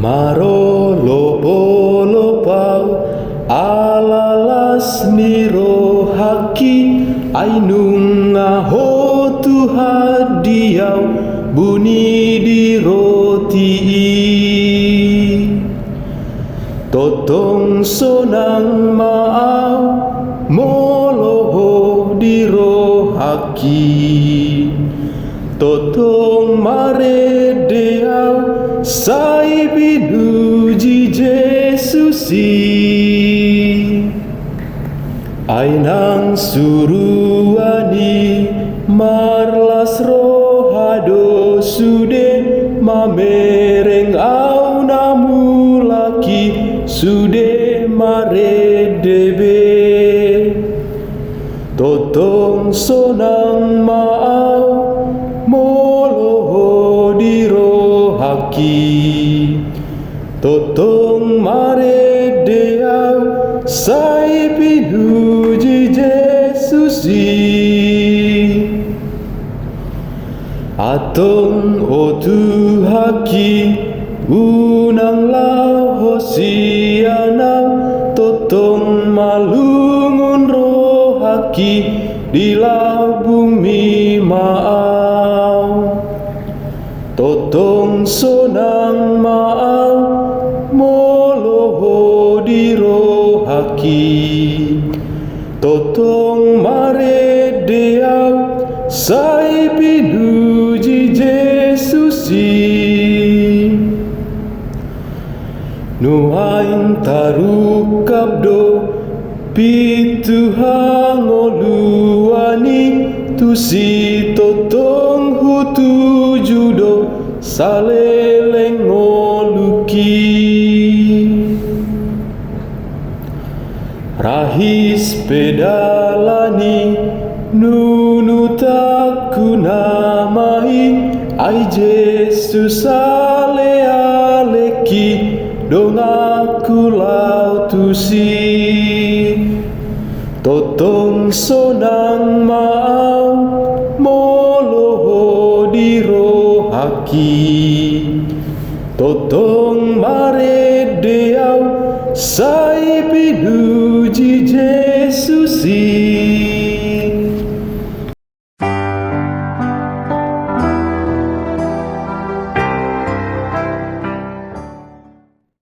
Maro lopo lopau alalas niro haki ainunga ho Tuhan diau bunyi di roti totong sonang maau moloho di roh haki totong mare deau sai binuji Jesusi ainang suruani marlas rohado sude mamereng au namulaki sude mare debe totong sonang maau moloho di roh haki totong mare deau sai pinuji Jesusi atong otu haki unang lau hosianau totong malungun roh haki di lau bumi maau totong sonang maau moloho di roh haki totong mare deau sai pinuji Jesusi nuaing tarukabdo pituhang oluani tusi totong hutu judo saleleng oluki rahis pedalani nunu taku namai ai Yesus ale aleki dong aku lau tusi totong sonang maau moloho di roh haki totong mare deau sai pinuji Jesusi